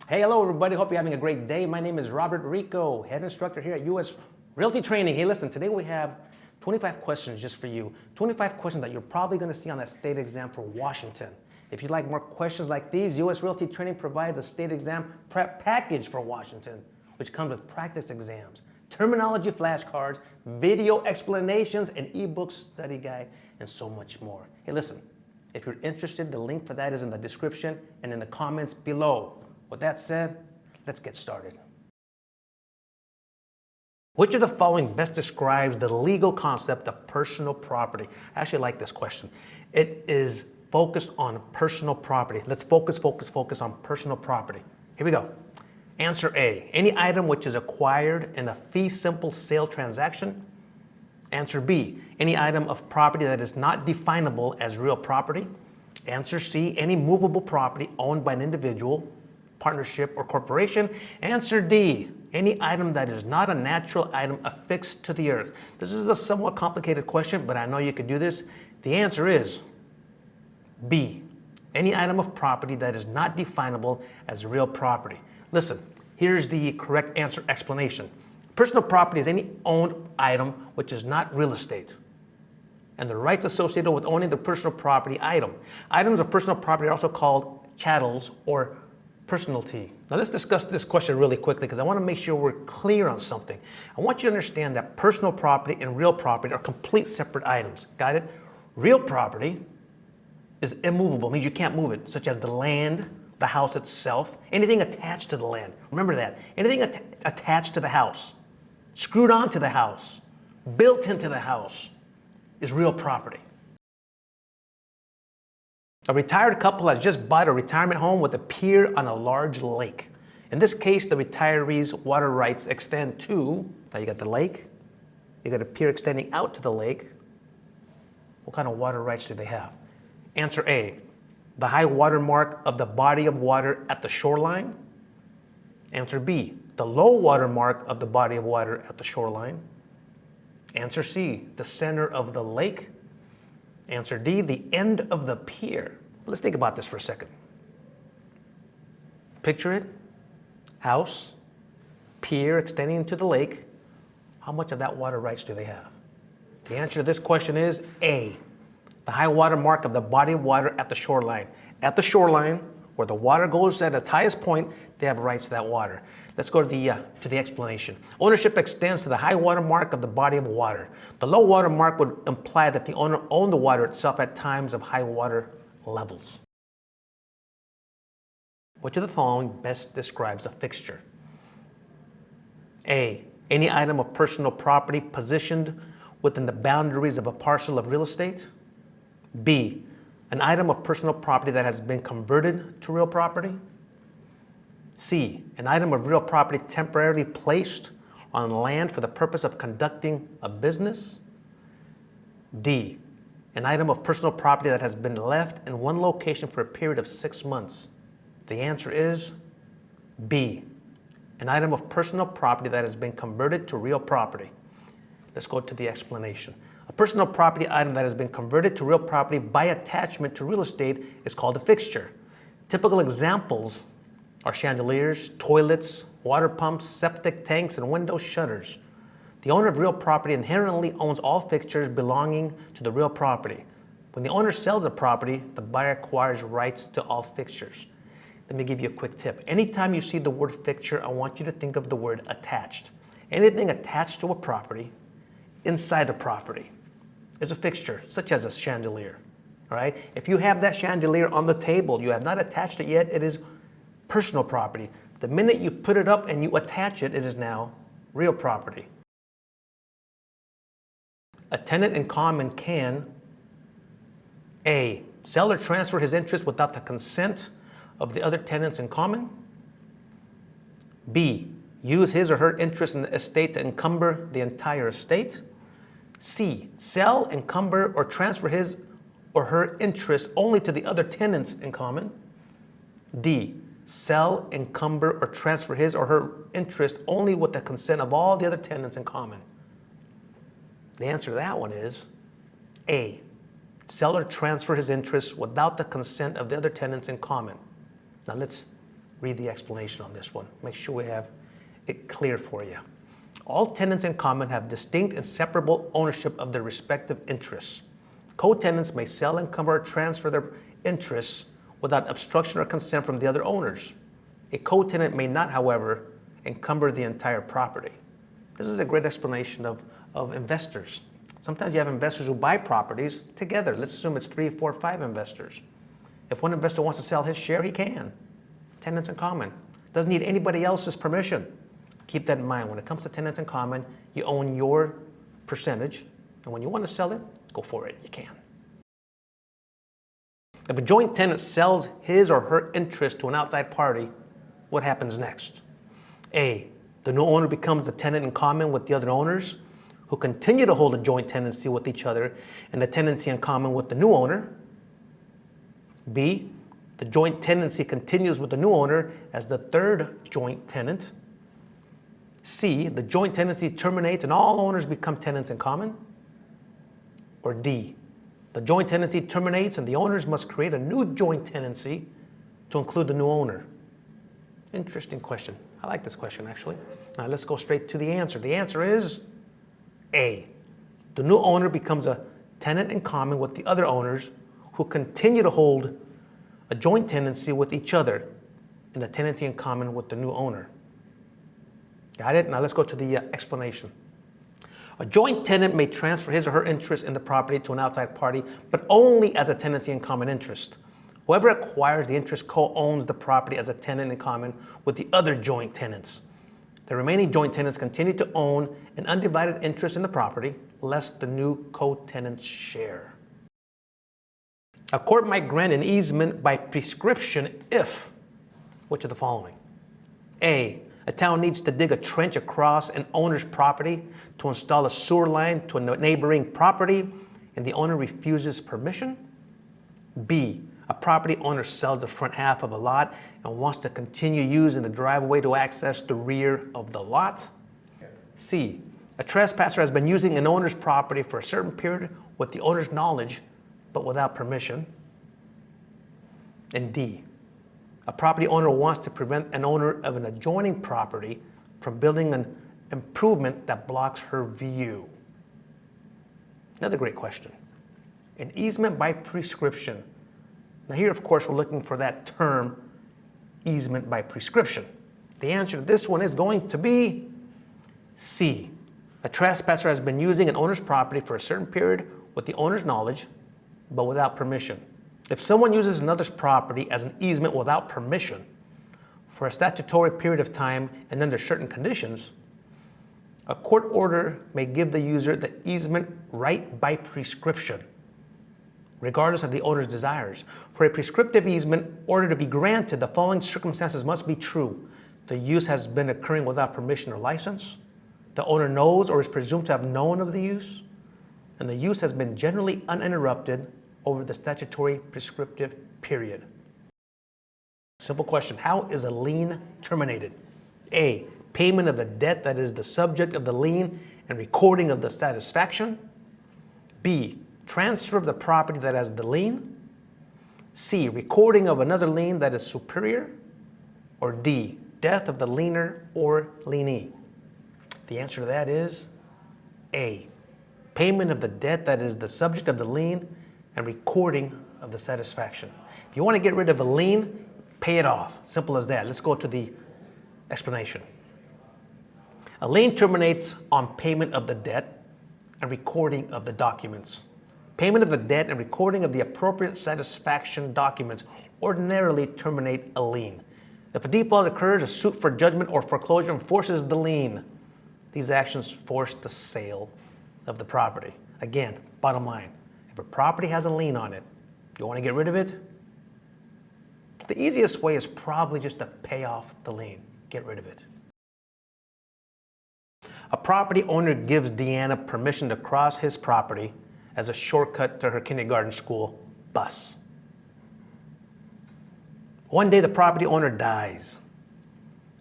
Hey, hello everybody. Hope you're having a great day. My name is Robert Rico, head instructor here at US Realty Training. Hey, listen, today we have 25 questions just for you. 25 questions that you're probably going to see on that state exam for Washington. If you'd like more questions like these, US Realty Training provides a state exam prep package for Washington, which comes with practice exams, terminology flashcards, video explanations, an ebook study guide, and so much more. Hey, listen, if you're interested, the link for that is in the description and in the comments below. With that said, let's get started. Which of the following best describes the legal concept of personal property? I actually like this question. It is focused on personal property. Let's focus on personal property. Here we go. Answer A, any item which is acquired in a fee simple sale transaction. Answer B, any item of property that is not definable as real property. Answer C, any movable property owned by an individual, partnership, or corporation. Answer D, any item that is not a natural item affixed to the earth. This is a somewhat complicated question, but I know you could do this. The answer is B, any item of property that is not definable as real property. Listen, here's the correct answer explanation. Personal property is any owned item which is not real estate, and the rights associated with owning the personal property item. Items of personal property are also called chattels or personality. Now let's discuss this question really quickly because I want to make sure we're clear on something. I want you to understand that personal property and real property are complete separate items. Got it? Real property is immovable, means you can't move it, such as the land, the house itself, anything attached to the land. Remember that. Anything attached to the house, screwed onto the house, built into the house is real property. A retired couple has just bought a retirement home with a pier on a large lake. In this case, the retirees' water rights extend to, now you got the lake, you got a pier extending out to the lake. What kind of water rights do they have? Answer A, the high water mark of the body of water at the shoreline. Answer B, the low water mark of the body of water at the shoreline. Answer C, the center of the lake. Answer D, the end of the pier. Let's think about this for a second. Picture it, house, pier extending into the lake. How much of that water rights do they have? The answer to this question is A, the high water mark of the body of water at the shoreline. At the shoreline, where the water goes at its highest point, they have rights to that water. Let's go to the explanation. Ownership extends to the high water mark of the body of water. The low water mark would imply that the owner owned the water itself at times of high water levels. Which of the following best describes a fixture? A, any item of personal property positioned within the boundaries of a parcel of real estate. B, an item of personal property that has been converted to real property. C, an item of real property temporarily placed on land for the purpose of conducting a business. D, an item of personal property that has been left in one location for a period of 6 months. The answer is B, an item of personal property that has been converted to real property. Let's go to the explanation. A personal property item that has been converted to real property by attachment to real estate is called a fixture. Typical examples are chandeliers, toilets, water pumps, septic tanks, and window shutters. The owner of real property inherently owns all fixtures belonging to the real property. When the owner sells a property, the buyer acquires rights to all fixtures. Let me give you a quick tip. Anytime you see the word fixture, I want you to think of the word attached. Anything attached to a property, inside a property, is a fixture, such as a chandelier. All right? If you have that chandelier on the table, you have not attached it yet, it is personal property. The minute you put it up and you attach it, it is now real property. A tenant in common can A, sell or transfer his interest without the consent of the other tenants in common. B, use his or her interest in the estate to encumber the entire estate. C, sell, encumber, or transfer his or her interest only to the other tenants in common. D, sell, encumber, or transfer his or her interest only with the consent of all the other tenants in common. The answer to that one is A, sell or transfer his interest without the consent of the other tenants in common. Now let's read the explanation on this one. Make sure we have it clear for you. All tenants in common have distinct and separable ownership of their respective interests. Co-tenants may sell, encumber, or transfer their interests without obstruction or consent from the other owners. A co-tenant may not, however, encumber the entire property. This is a great explanation of investors. Sometimes you have investors who buy properties together. Let's assume it's 3, 4, 5 investors. If one investor wants to sell his share, he can. Tenants in common. Doesn't need anybody else's permission. Keep that in mind. When it comes to tenants in common, you own your percentage, and when you want to sell it, go for it. You can. If a joint tenant sells his or her interest to an outside party, what happens next? A, the new owner becomes a tenant in common with the other owners who continue to hold a joint tenancy with each other and a tenancy in common with the new owner. B, the joint tenancy continues with the new owner as the third joint tenant. C, the joint tenancy terminates and all owners become tenants in common. Or D, the joint tenancy terminates and the owners must create a new joint tenancy to include the new owner. Interesting question. I like this question, actually. Now let's go straight to the answer. The answer is A. The new owner becomes a tenant in common with the other owners who continue to hold a joint tenancy with each other and a tenancy in common with the new owner. Got it? Now let's go to the explanation. A joint tenant may transfer his or her interest in the property to an outside party, but only as a tenancy in common interest. Whoever acquires the interest co-owns the property as a tenant in common with the other joint tenants. The remaining joint tenants continue to own an undivided interest in the property, lest the new co-tenants share. A court might grant an easement by prescription if, which of the following? A town needs to dig a trench across an owner's property to install a sewer line to a neighboring property and the owner refuses permission. B, a property owner sells the front half of a lot and wants to continue using the driveway to access the rear of the lot. C, a trespasser has been using an owner's property for a certain period with the owner's knowledge but without permission. And D, a property owner wants to prevent an owner of an adjoining property from building an improvement that blocks her view. Another great question. An easement by prescription. Now here, of course, we're looking for that term, easement by prescription. The answer to this one is going to be C. A trespasser has been using an owner's property for a certain period with the owner's knowledge, but without permission. If someone uses another's property as an easement without permission for a statutory period of time and under certain conditions, a court order may give the user the easement right by prescription, regardless of the owner's desires. For a prescriptive easement order to be granted, the following circumstances must be true. The use has been occurring without permission or license. The owner knows or is presumed to have known of the use. And the use has been generally uninterrupted over the statutory prescriptive period. Simple question. How is a lien terminated? A, payment of the debt that is the subject of the lien and recording of the satisfaction. B, transfer of the property that has the lien. C, recording of another lien that is superior. Or D, death of the liener or lienee. The answer to that is A, payment of the debt that is the subject of the lien and recording of the satisfaction. If you want to get rid of a lien, pay it off. Simple as that. Let's go to the explanation. A lien terminates on payment of the debt and recording of the documents. Payment of the debt and recording of the appropriate satisfaction documents ordinarily terminate a lien. If a default occurs, a suit for judgment or foreclosure enforces the lien. These actions force the sale of the property. Again, bottom line, if a property has a lien on it, you want to get rid of it? The easiest way is probably just to pay off the lien. Get rid of it. A property owner gives Deanna permission to cross his property as a shortcut to her kindergarten school bus. One day the property owner dies.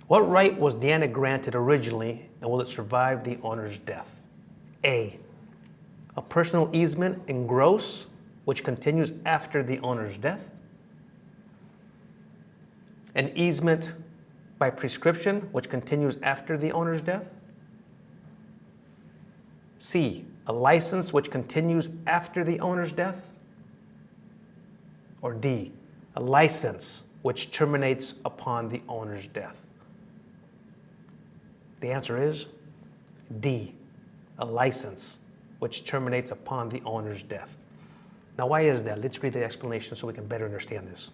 What right was Deanna granted originally, and will it survive the owner's death? A, a personal easement in gross, which continues after the owner's death. An easement by prescription, which continues after the owner's death. C, a license which continues after the owner's death. Or D, a license which terminates upon the owner's death. The answer is D, a license which terminates upon the owner's death. Now, why is that? Let's read the explanation so we can better understand this.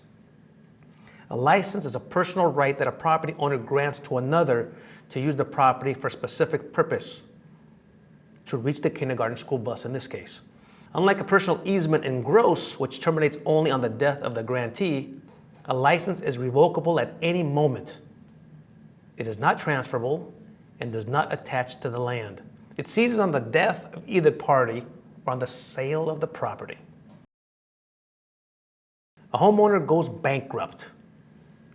A license is a personal right that a property owner grants to another to use the property for a specific purpose, to reach the kindergarten school bus in this case. Unlike a personal easement in gross, which terminates only on the death of the grantee, a license is revocable at any moment. It is not transferable and does not attach to the land. It ceases on the death of either party or on the sale of the property. A homeowner goes bankrupt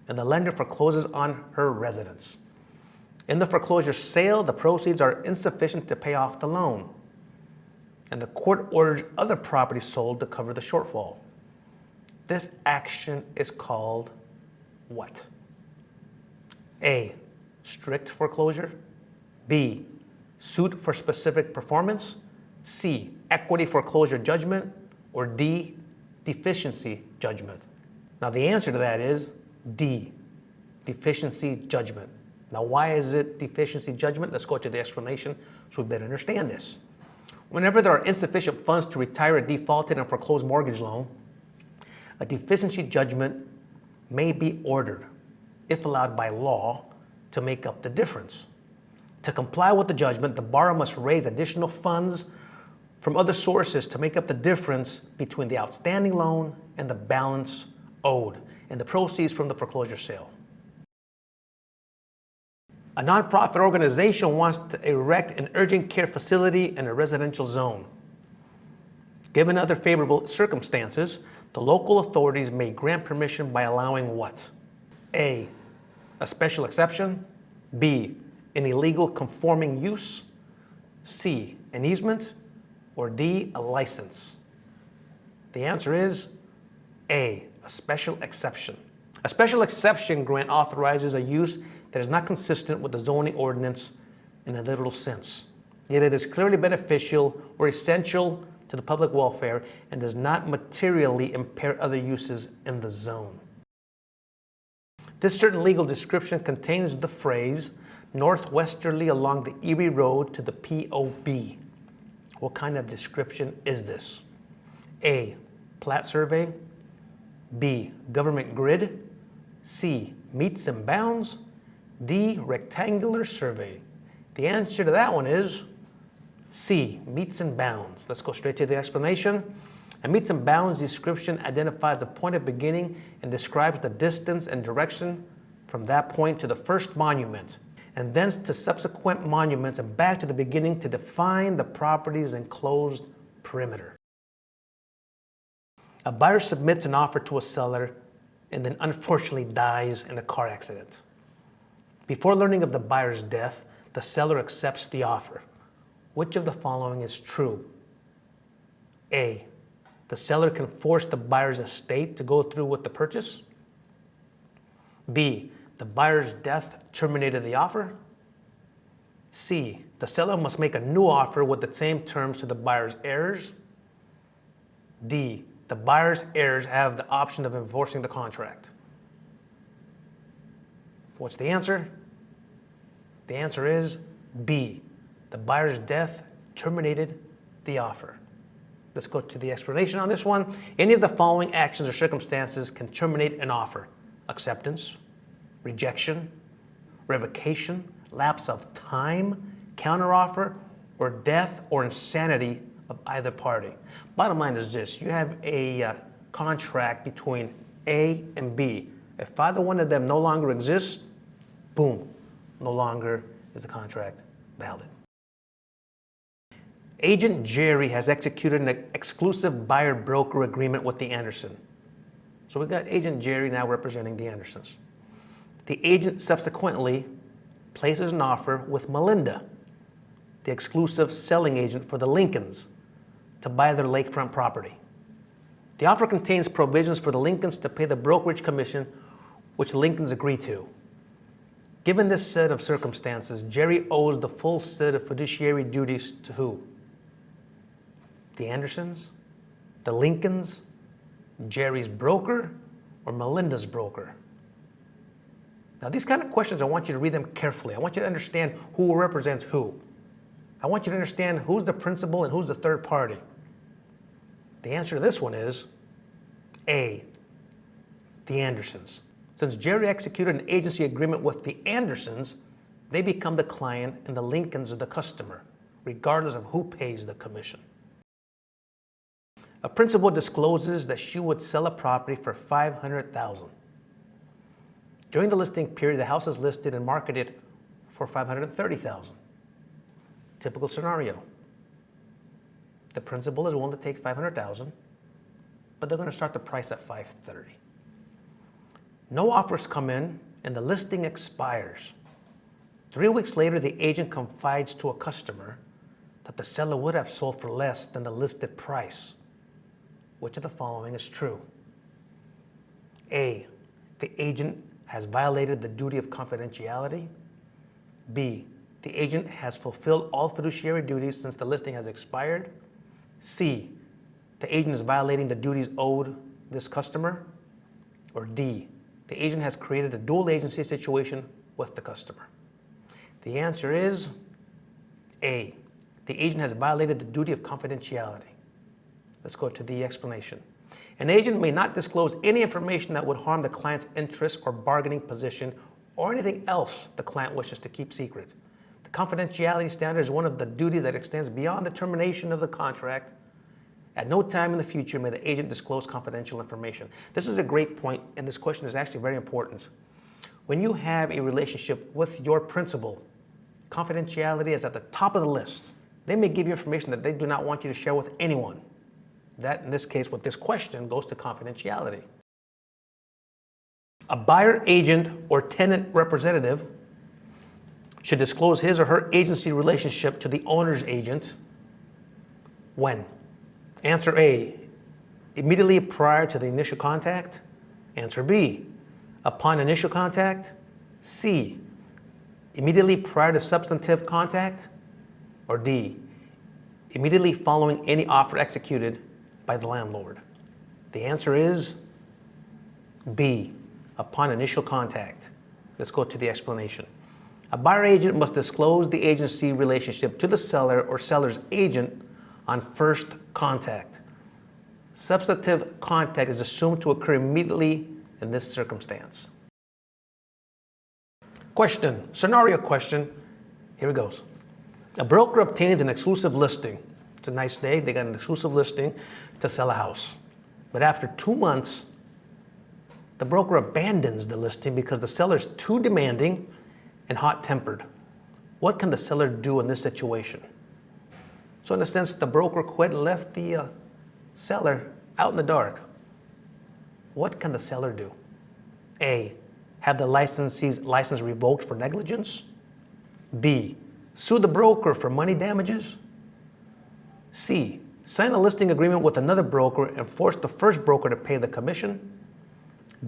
and the lender forecloses on her residence. In the foreclosure sale, the proceeds are insufficient to pay off the loan, and the court orders other property sold to cover the shortfall. This action is called what? A, strict foreclosure. B, suit for specific performance. C, equity foreclosure judgment. Or D, deficiency judgment. Now the answer to that is D, deficiency judgment. Now why is it deficiency judgment? Let's go to the explanation so we better understand this. Whenever there are insufficient funds to retire a defaulted and foreclosed mortgage loan, a deficiency judgment may be ordered, if allowed by law, to make up the difference. To comply with the judgment, the borrower must raise additional funds from other sources to make up the difference between the outstanding loan and the balance owed, and the proceeds from the foreclosure sale. A nonprofit organization wants to erect an urgent care facility in a residential zone. Given other favorable circumstances, the local authorities may grant permission by allowing what? A, a special exception. B, an illegal conforming use. C, an easement. Or D, a license. The answer is A, a special exception. A special exception grant authorizes a use that is not consistent with the zoning ordinance in a literal sense. Yet it is clearly beneficial or essential to the public welfare and does not materially impair other uses in the zone. This certain legal description contains the phrase northwesterly along the Erie Road to the POB. What kind of description is this? A, plat survey. B, government grid. C, meets and bounds. D, rectangular survey. The answer to that one is C, meets and bounds. Let's go straight to the explanation. A meets and bounds description identifies the point of beginning and describes the distance and direction from that point to the first monument, and thence to subsequent monuments and back to the beginning to define the property's enclosed perimeter. A buyer submits an offer to a seller and then unfortunately dies in a car accident. Before learning of the buyer's death, the seller accepts the offer. Which of the following is true? A, the seller can force the buyer's estate to go through with the purchase. B, the buyer's death terminated the offer. C, the seller must make a new offer with the same terms to the buyer's heirs. D, the buyer's heirs have the option of enforcing the contract. What's the answer? The answer is B, the buyer's death terminated the offer. Let's go to the explanation on this one. Any of the following actions or circumstances can terminate an offer: acceptance, rejection, revocation, lapse of time, counteroffer, or death or insanity of either party. Bottom line is this: you have a contract between A and B. If either one of them no longer exists, boom, no longer is the contract valid. Agent Gerry has executed an exclusive buyer-broker agreement with the Anderson. So we've got Agent Gerry now representing the Andersons. The agent subsequently places an offer with Melinda, the exclusive selling agent for the Lincolns, to buy their lakefront property. The offer contains provisions for the Lincolns to pay the brokerage commission which Lincolns agree to. Given this set of circumstances, Gerry owes the full set of fiduciary duties to who? The Andersons, the Lincolns, Gerry's broker, or Melinda's broker? Now, these kind of questions, I want you to read them carefully. I want you to understand who represents who. I want you to understand who's the principal and who's the third party. The answer to this one is A, the Andersons. Since Gerry executed an agency agreement with the Andersons, they become the client and the Lincolns are the customer, regardless of who pays the commission. A principal discloses that she would sell a property for $500,000. During the listing period, the house is listed and marketed for $530,000. Typical scenario. The principal is willing to take $500,000, but they're going to start the price at $530,000. No offers come in, and the listing expires. 3 weeks later, the agent confides to a customer that the seller would have sold for less than the listed price. Which of the following is true? A, the agent has violated the duty of confidentiality. B, the agent has fulfilled all fiduciary duties since the listing has expired. C, the agent is violating the duties owed this customer. Or D, the agent has created a dual agency situation with the customer. The answer is A, the agent has violated the duty of confidentiality. Let's go to the explanation. An agent may not disclose any information that would harm the client's interest or bargaining position or anything else the client wishes to keep secret. The confidentiality standard is one of the duties that extends beyond the termination of the contract. At no time in the future may the agent disclose confidential information. This is a great point, and this question is actually very important. When you have a relationship with your principal, confidentiality is at the top of the list. They may give you information that they do not want you to share with anyone. That, in this case, with this question, goes to confidentiality. A buyer agent or tenant representative should disclose his or her agency relationship to the owner's agent when? Answer A, immediately prior to the initial contact. Answer B, upon initial contact. C, immediately prior to substantive contact. Or D, immediately following any offer executed by the landlord. The answer is B, upon initial contact. Let's go to the explanation. A buyer agent must disclose the agency relationship to the seller or seller's agent on first contact. Substantive contact is assumed to occur immediately in this circumstance. Question, scenario question. Here it goes. A broker obtains an exclusive listing. It's a nice day. They got an exclusive listing to sell a house. But after 2 months, the broker abandons the listing because the seller is too demanding and hot-tempered. What can the seller do in this situation? So in a sense, the broker quit and left the seller out in the dark. What can the seller do? A, have the licensee's license revoked for negligence. B, sue the broker for money damages. C, sign a listing agreement with another broker and force the first broker to pay the commission.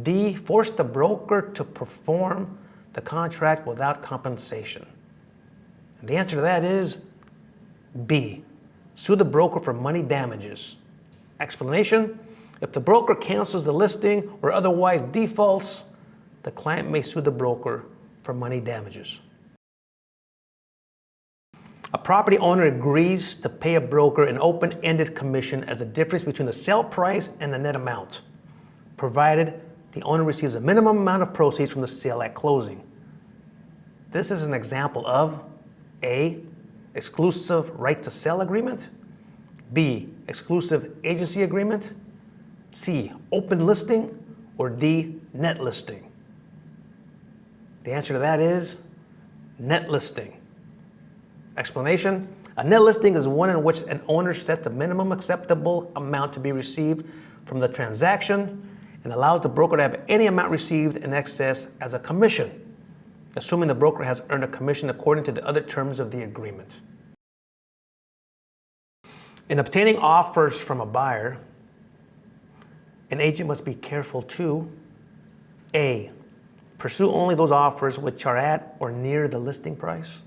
D, force the broker to perform the contract without compensation. And the answer to that is B, sue the broker for money damages. Explanation, if the broker cancels the listing or otherwise defaults, the client may sue the broker for money damages. A property owner agrees to pay a broker an open-ended commission as the difference between the sale price and the net amount, provided the owner receives a minimum amount of proceeds from the sale at closing. This is an example of A, exclusive right to sell agreement, B, exclusive agency agreement, C, open listing, or D, net listing. The answer to that is net listing. Explanation, a net listing is one in which an owner sets a minimum acceptable amount to be received from the transaction and allows the broker to have any amount received in excess as a commission, assuming the broker has earned a commission according to the other terms of the agreement. In obtaining offers from a buyer, an agent must be careful to A, Pursue only those offers which are at or near the listing price.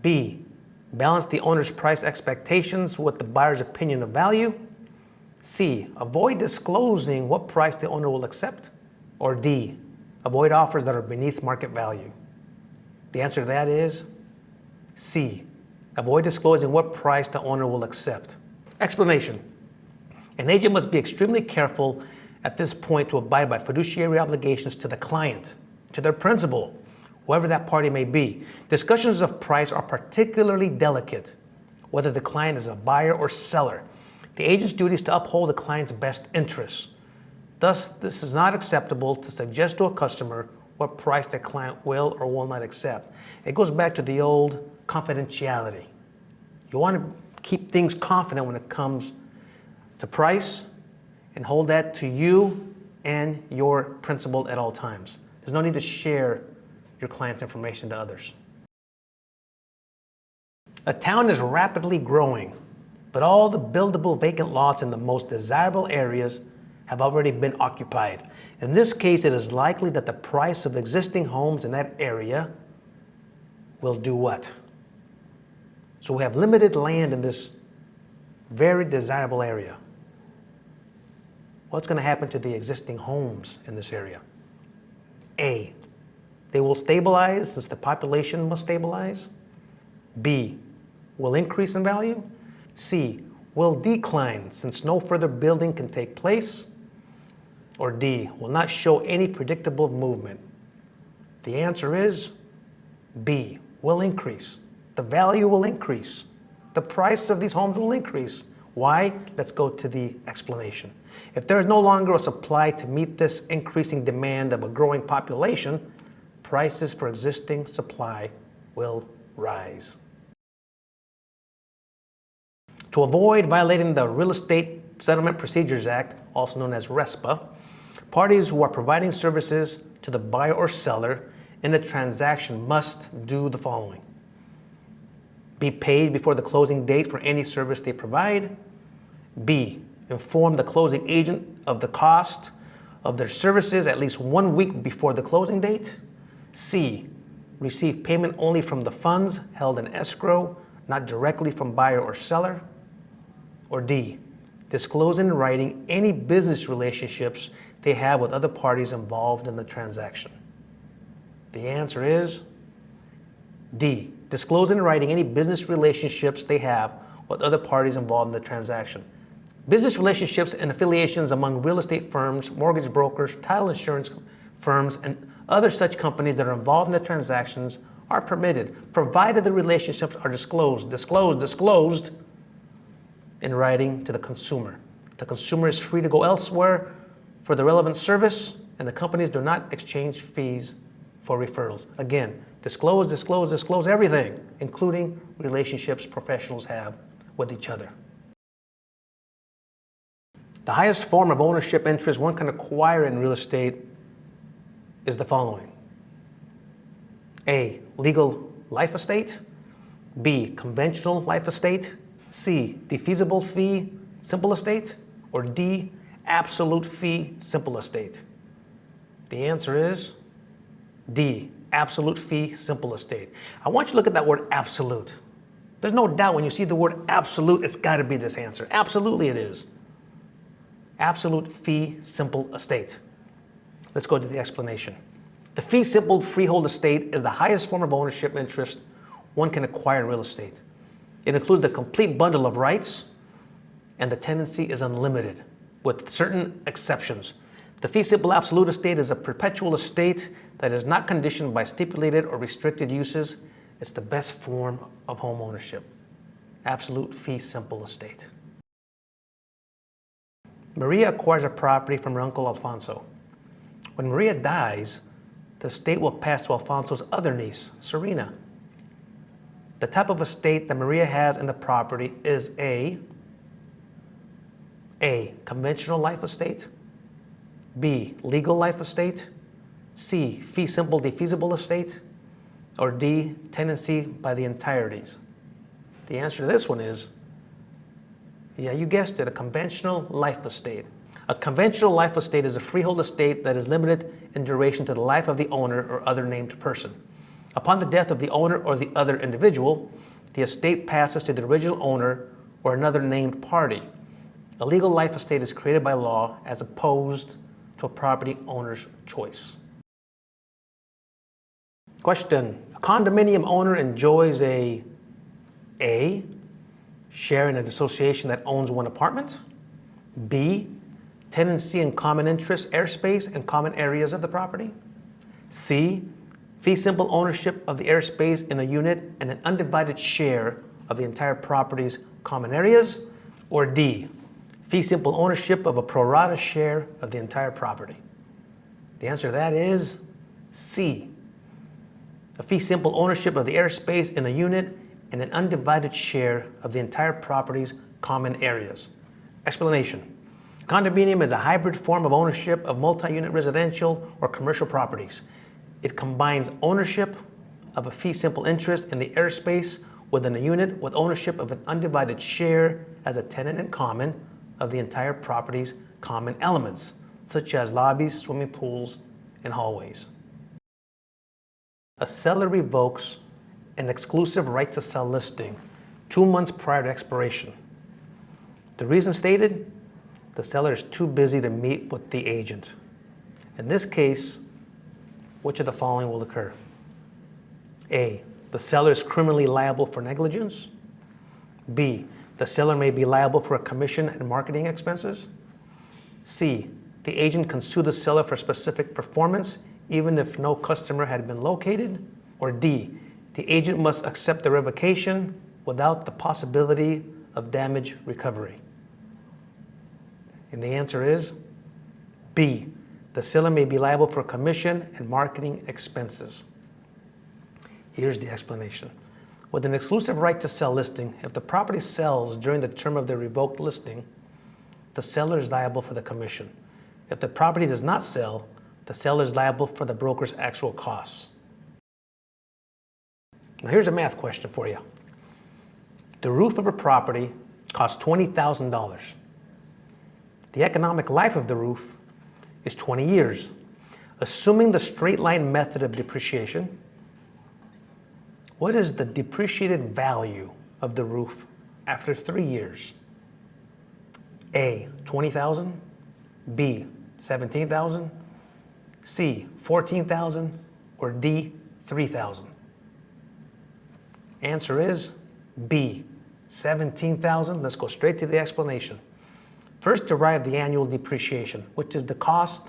B, balance the owner's price expectations with the buyer's opinion of value. C, avoid disclosing what price the owner will accept. Or D, avoid offers that are beneath market value. The answer to that is C, avoid disclosing what price the owner will accept. Explanation. An agent must be extremely careful at this point to abide by fiduciary obligations to the client, to their principal, whoever that party may be. Discussions of price are particularly delicate, whether the client is a buyer or seller. The agent's duty is to uphold the client's best interests. Thus, this is not acceptable to suggest to a customer what price the client will or will not accept. It goes back to the old confidentiality. You want to keep things confident when it comes to price and hold that to you and your principal at all times. There's no need to share your client's information to others. A town is rapidly growing, but all the buildable vacant lots in the most desirable areas have already been occupied. In this case, it is likely that the price of existing homes in that area will do what? So we have limited land in this very desirable area. What's going to happen to the existing homes in this area? A, they will stabilize since the population must stabilize. B, will increase in value. C, will decline since no further building can take place. Or D, will not show any predictable movement. The answer is B, will increase. The value will increase. The price of these homes will increase. Why? Let's go to the explanation. If there is no longer a supply to meet this increasing demand of a growing population, prices for existing supply will rise. To avoid violating the Real Estate Settlement Procedures Act, also known as RESPA, parties who are providing services to the buyer or seller in a transaction must do the following. Be paid before the closing date for any service they provide. B, inform the closing agent of the cost of their services at least 1 week before the closing date. C, receive payment only from the funds held in escrow, not directly from buyer or seller. Or D, disclose in writing any business relationships they have with other parties involved in the transaction. The answer is D, disclose in writing any business relationships they have with other parties involved in the transaction. Business relationships and affiliations among real estate firms, mortgage brokers, title insurance firms, and other such companies that are involved in the transactions are permitted, provided the relationships are disclosed in writing to the consumer. The consumer is free to go elsewhere for the relevant service, and the companies do not exchange fees for referrals. Again, disclose everything, including relationships professionals have with each other. The highest form of ownership interest one can acquire in real estate is the following. A, legal life estate. B, conventional life estate. C, defeasible fee simple estate. Or D, absolute fee simple estate. The answer is D, absolute fee simple estate. I want you to look at that word absolute. There's no doubt when you see the word absolute, it's got to be this answer. Absolutely it is. Absolute fee simple estate. Let's go to the explanation. The fee simple freehold estate is the highest form of ownership interest one can acquire in real estate. It includes the complete bundle of rights, and the tenancy is unlimited, with certain exceptions. The fee simple absolute estate is a perpetual estate that is not conditioned by stipulated or restricted uses. It's the best form of home ownership. Absolute fee simple estate. Maria acquires a property from her uncle Alfonso. When Maria dies, the estate will pass to Alfonso's other niece, Serena. The type of estate that Maria has in the property is A, conventional life estate. B, legal life estate. C, fee simple defeasible estate. Or D, tenancy by the entireties. The answer to this one is, yeah, you guessed it, a conventional life estate. A conventional life estate is a freehold estate that is limited in duration to the life of the owner or other named person. Upon the death of the owner or the other individual, the estate passes to the original owner or another named party. A legal life estate is created by law as opposed to a property owner's choice. Question. A condominium owner enjoys A, share in an association that owns one apartment. B, tenancy and common interest, airspace, and common areas of the property. C, fee simple ownership of the airspace in a unit and an undivided share of the entire property's common areas. Or D, fee simple ownership of a pro rata share of the entire property. The answer to that is C. A fee simple ownership of the airspace in a unit and an undivided share of the entire property's common areas. Explanation. Condominium is a hybrid form of ownership of multi-unit residential or commercial properties. It combines ownership of a fee simple interest in the airspace within a unit with ownership of an undivided share as a tenant in common of the entire property's common elements, such as lobbies, swimming pools, and hallways. A seller revokes an exclusive right to sell listing 2 months prior to expiration. The reason stated, the seller is too busy to meet with the agent. In this case, which of the following will occur? A, the seller is criminally liable for negligence. B, the seller may be liable for a commission and marketing expenses. C, the agent can sue the seller for specific performance even if no customer had been located. Or D, the agent must accept the revocation without the possibility of damage recovery. And the answer is B, the seller may be liable for commission and marketing expenses. Here's the explanation. With an exclusive right to sell listing, if the property sells during the term of the revoked listing, the seller is liable for the commission. If the property does not sell, the seller is liable for the broker's actual costs. Now here's a math question for you. The roof of a property costs $20,000. The economic life of the roof is 20 years. Assuming the straight line method of depreciation, what is the depreciated value of the roof after 3 years? A, $20,000, B, $17,000, C, $14,000, or D, $3,000? Answer is B, $17,000. Let's go straight to the explanation. First, derive the annual depreciation, which is the cost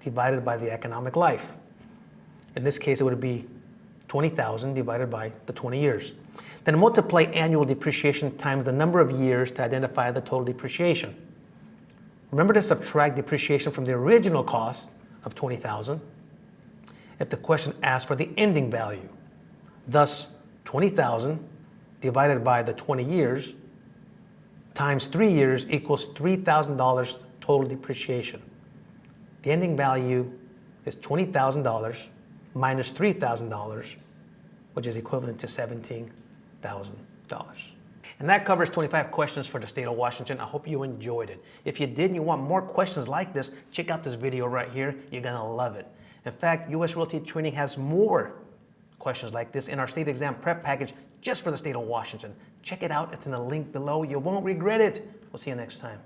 divided by the economic life. In this case, it would be $20,000 divided by the 20 years. Then multiply annual depreciation times the number of years to identify the total depreciation. Remember to subtract depreciation from the original cost of $20,000 if the question asks for the ending value. Thus, $20,000 divided by the 20 years times 3 years equals $3,000 total depreciation. The ending value is $20,000 minus $3,000, which is equivalent to $17,000. And that covers 25 questions for the state of Washington. I hope you enjoyed it. If you did and you want more questions like this, check out this video right here. You're gonna love it. In fact, U.S. Realty Training has more questions like this in our state exam prep package just for the state of Washington. Check it out. It's in the link below. You won't regret it. We'll see you next time.